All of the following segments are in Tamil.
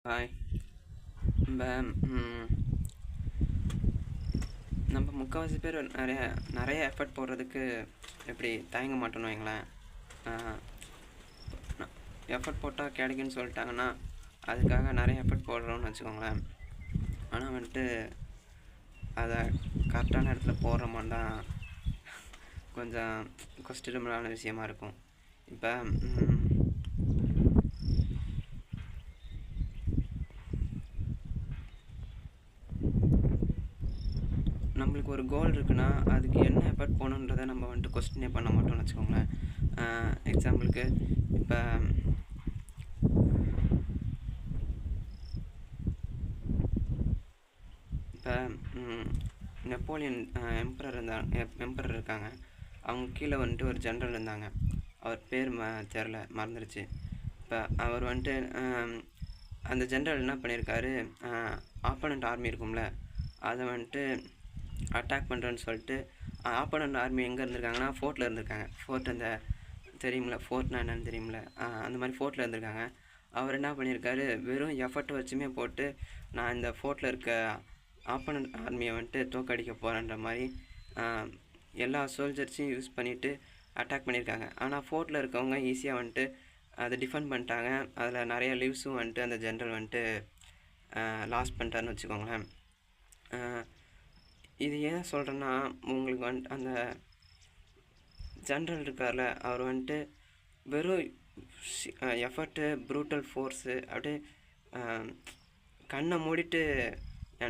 ஹாய். நம்ம நம்ம முக்கால்வாசி பேர் நிறைய எஃபர்ட் போடுறதுக்கு எப்படி தயங்க மாட்டோன்னு வைங்களேன். எஃபர்ட் போட்டால் கிடைக்குன்னு சொல்லிட்டாங்கன்னா அதுக்காக நிறைய எஃபர்ட் போடுறோன்னு வச்சுக்கோங்களேன். ஆனால் வந்துட்டு அதை கரெக்டான இடத்துல போடுற மாதிரி தான் கொஞ்சம் கஷ்டமான விஷயமா இருக்கும். இப்போ நம்மளுக்கு ஒரு கோல் இருக்குன்னா அதுக்கு என்ன எஃபர்ட் போகணுன்றதை நம்ம வந்துட்டு கொஸ்டினே பண்ண மாட்டோம்னு வச்சுக்கோங்களேன். எக்ஸாம்பிளுக்கு இப்போ நெப்போலியன் எம்பரர் இருக்காங்க. அவங்க கீழே வந்துட்டு ஒரு ஜென்ரல் இருந்தாங்க. அவர் பேர் தெரில, மறந்துடுச்சு. இப்போ அவர் வந்துட்டு அந்த ஜென்ரல் என்ன பண்ணியிருக்காரு, ஆப்போனண்ட் ஆர்மி இருக்கும்ல, அதை வந்துட்டு அட்டாக் பண்ணுறேன்னு சொல்லிட்டு ஆப்போனண்ட் ஆர்மி எங்கே இருந்திருக்காங்கன்னா ஃபோர்ட்டில் இருந்திருக்காங்க. ஃபோர்ட் அந்த தெரியுமில்ல, ஃபோர்ட்னா என்னன்னு தெரியுமில்ல, அந்த மாதிரி ஃபோர்ட்டில் இருந்திருக்காங்க. அவர் என்ன பண்ணியிருக்காரு, வெறும் எஃபர்ட் வச்சுமே போட்டு நான் இந்த ஃபோர்ட்டில் இருக்க ஆப்போனண்ட் ஆர்மியை வந்துட்டு தோக்கடிக்க போகிறேன்ற மாதிரி எல்லா சோல்ஜர்ஸையும் யூஸ் பண்ணிவிட்டு அட்டாக் பண்ணியிருக்காங்க. ஆனால் ஃபோர்ட்டில் இருக்கவங்க ஈஸியாக வந்துட்டு அதை டிஃபெண்ட் பண்ணிட்டாங்க. அதில் நிறைய லீவ்ஸும் வந்துட்டு அந்த ஜென்ரல் வந்துட்டு லாஸ் பண்ணிட்டாருன்னு வச்சுக்கோங்களேன். இது ஏன் சொல்கிறேன்னா, உங்களுக்கு வந்துட்டு அந்த ஜென்ரல் இருக்கார்ல, அவர் வந்துட்டு வெறும் எஃபர்ட்டு, ப்ரூட்டல் ஃபோர்ஸு அப்படியே கண்ணை மூடிட்டு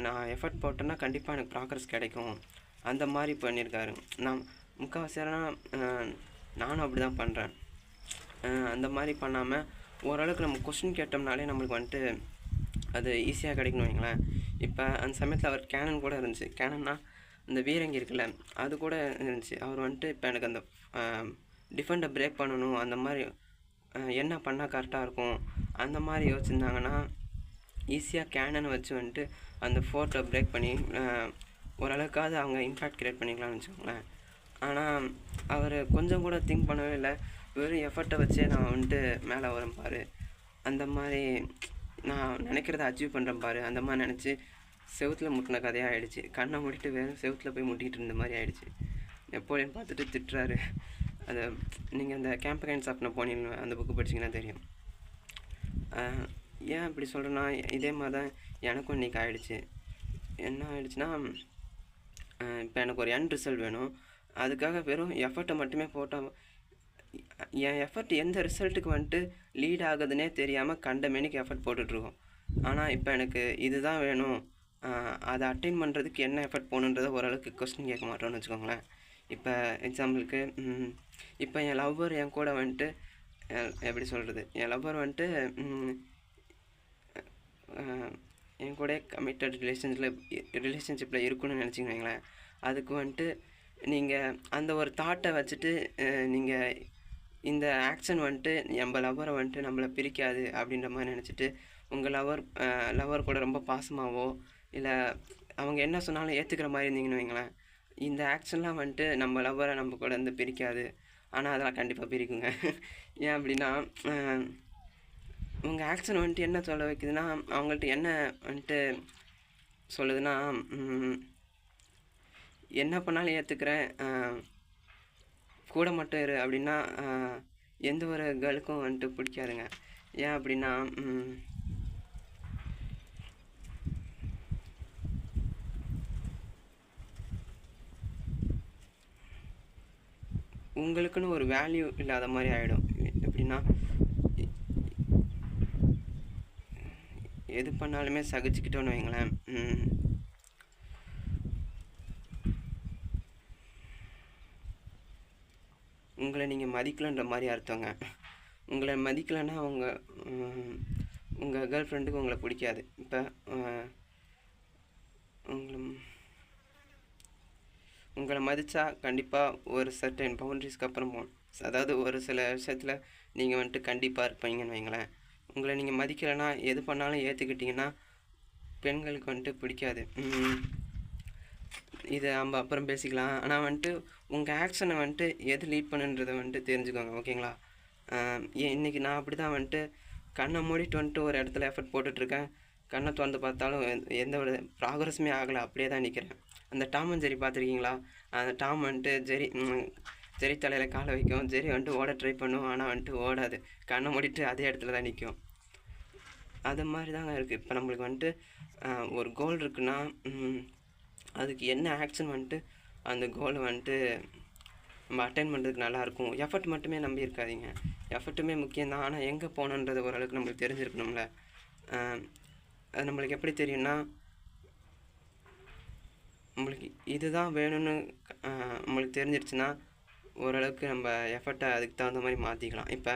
நான் எஃபர்ட் போட்டேன்னா கண்டிப்பாக எனக்கு ப்ராக்ரஸ் கிடைக்கும் அந்த மாதிரி பண்ணியிருக்காரு. நான் முக்கால்வாசியெல்லாம் நானும் அப்படி தான் பண்ணுறேன். அந்த மாதிரி பண்ணாமல் ஓரளவுக்கு நம்ம கொஸ்டின் கேட்டோம்னாலே நம்மளுக்கு வந்துட்டு அது ஈஸியாக கிடைக்கணும் வைங்களேன். இப்போ அந்த சமயத்தில் அவர் கேனன் கூட இருந்துச்சு. கேனன்னா அந்த வீரங்கி இருக்குல்ல, அது கூட இருந்துச்சு. அவர் வந்துட்டு இப்போ எனக்கு அந்த டிஃபெண்டை பிரேக் பண்ணணும், அந்த மாதிரி என்ன பண்ணால் கரெக்டாக இருக்கும் அந்த மாதிரி யோசிச்சிருந்தாங்கன்னா ஈஸியாக கேனனை வச்சு வந்துட்டு அந்த ஃபோர்ட்டை பிரேக் பண்ணி ஓரளவுக்காவது அவங்க இம்பேக்ட் க்ரியேட் பண்ணிக்கலாம்னு வச்சுக்கோங்களேன். ஆனால் அவர் கொஞ்சம் கூட திங்க் பண்ணவே இல்லை. வெறும் எஃபர்ட்டை வச்சே நான் வந்துட்டு மேலே வரேன் பாரு, அந்த மாதிரி நான் நினைக்கிறத அச்சீவ் பண்ணுறேன் பாரு, அந்த மாதிரி நினச்சி செவுத்தில் முட்டின கதையாக ஆகிடுச்சு. கண்ணை மூடிட்டு வெறும் செவுத்தில் போய் முட்டிகிட்டு இருந்த மாதிரி ஆகிடுச்சு. நெப்போலியன் பார்த்துட்டு திட்டுறாரு. அதை நீங்கள் அந்த கேம்பகைன்ஸ் ஆஃப் நெப்போலியன் அந்த புக்கு படிச்சிங்கன்னா தெரியும். ஏன் அப்படி சொல்கிறேன்னா, இதே மாதிரி தான் எனக்கும் இன்றைக்கி ஆகிடுச்சு. என்ன ஆகிடுச்சுன்னா, இப்போ எனக்கு ஒரு எண்ட் ரிசல்ட் வேணும். அதுக்காக வெறும் எஃபர்ட்டை மட்டுமே போட்டால் என் எஃபர்ட் எந்த ரிசல்ட்டுக்கு வந்துட்டு லீட் ஆகுதுன்னே தெரியாமல் கண்ட மேனிக்கு எஃபர்ட் போட்டுட்ருக்கோம். ஆனால் இப்போ எனக்கு இது தான் வேணும், அதை அட்டைன் பண்ணுறதுக்கு என்ன எஃபர்ட் போகணுன்றதை ஓரளவுக்கு கொஸ்டின் கேட்க மாட்டோம்னு வச்சுக்கோங்களேன். இப்போ எக்ஸாம்பிளுக்கு இப்போ என் லவ்வர் என் கூட வந்துட்டு எப்படி சொல்கிறது, என் லவ்வர் வந்துட்டு என் கூட கமிட்டட் ரிலேஷன்ஷிப்பில் இருக்குன்னு நினச்சிங்களேன். அதுக்கு வந்துட்டு நீங்கள் அந்த ஒரு தாட்டை வச்சுட்டு நீங்கள் இந்த ஆக்ஷன் வந்துட்டு நம்ம லவ்வரை வந்துட்டு நம்மளை பிரிக்காது அப்படின்ற மாதிரி நினச்சிட்டு உங்கள் லவ்வர் கூட ரொம்ப பாசமாகவோ இல்லை அவங்க என்ன சொன்னாலும் ஏற்றுக்கிற மாதிரி இருந்தீங்கன்னு வைங்களேன், இந்த ஆக்ஷன்லாம் வந்துட்டு நம்ம லவ்வரை நம்ம கூட வந்து பிரிக்காது. ஆனால் அதெல்லாம் கண்டிப்பாக பிரிக்குங்க. ஏன் அப்படின்னா, உங்கள் ஆக்ஷன் வந்துட்டு என்ன சொல்ல வைக்குதுன்னா, அவங்கள்ட்ட என்ன வந்துட்டு சொல்லுதுன்னா, என்ன பண்ணாலும் ஏற்றுக்கிறேன், கூட மட்டும் இரு அப்படின்னா எந்த ஒரு கேர்ளுக்கும் வந்துட்டு பிடிக்காதுங்க. ஏன் அப்படின்னா, உங்களுக்குன்னு ஒரு வேல்யூ இல்லாத மாதிரி ஆகிடும். எப்படின்னா, எது பண்ணாலுமே சகிச்சுக்கிட்டோன்னு வைங்களேன், உங்களை நீங்கள் மதிக்கலைன்ற மாதிரி அர்த்தங்க. உங்களை மதிக்கலைன்னா உங்கள் கேர்ள் ஃப்ரெண்டுக்கு உங்களை பிடிக்காது. இப்போ உங்களை மதித்தா கண்டிப்பாக ஒரு சர்டன் பவுண்ட்ரிஸ்க்கு அப்புறம் போகணும். அதாவது ஒரு சில விஷயத்தில் நீங்கள் வந்துட்டு கண்டிப்பாக இருப்பீங்கன்னு வைங்களேன். உங்களை நீங்கள் மதிக்கலைன்னா எது பண்ணாலும் ஏற்றுக்கிட்டிங்கன்னா பெண்களுக்கு வந்துட்டு பிடிக்காது. இதை நம்ம அப்புறம் பேசிக்கலாம். ஆனால் வந்துட்டு உங்கள் ஆக்ஷனை வந்துட்டு எது லீட் பண்ணுன்றதை வந்துட்டு தெரிஞ்சுக்கோங்க, ஓகேங்களா? இன்றைக்கி நான் அப்படி தான் வந்துட்டு கண்ணை மூடிட்டு வந்துட்டு ஒரு இடத்துல எஃபர்ட் போட்டுட்ருக்கேன். கண்ணை திறந்து பார்த்தாலும் எந்த ஒரு ப்ராக்ரஸுமே ஆகலை, அப்படியே தான் நிற்கிறேன். அந்த டாம் அண்ட் ஜெர்ரி பார்த்துருக்கீங்களா? அந்த டாம் வந்துட்டு ஜெர்ரி தலையில் காலை வைக்கும், ஜெர்ரி வந்துட்டு ஓட ட்ரை பண்ணும், ஆனால் வந்துட்டு ஓடாது. கண்ணை மூடிட்டு அதே இடத்துல தான் நிற்கும். அது மாதிரி தாங்க இருக்குது. இப்போ நம்மளுக்கு வந்துட்டு ஒரு கோல் இருக்குன்னா அதுக்கு என்ன ஆக்ஷன் வந்துட்டு அந்த கோலை வந்துட்டு நம்ம அட்டைன் பண்ணுறதுக்கு நல்லாயிருக்கும். எஃபர்ட் மட்டுமே நம்பி இருக்காதீங்க. எஃபர்ட்டுமே முக்கியம்தான், ஆனால் எங்கே போகணுன்றது ஓரளவுக்கு நம்மளுக்கு தெரிஞ்சிருக்கணும்ல. அது நம்மளுக்கு எப்படி தெரியும்னா, நம்மளுக்கு இதுதான் வேணும்னு நம்மளுக்கு தெரிஞ்சிருச்சுன்னா ஓரளவுக்கு நம்ம எஃபர்ட்டை அதுக்கு தகுந்த மாதிரி மாற்றிக்கலாம். இப்போ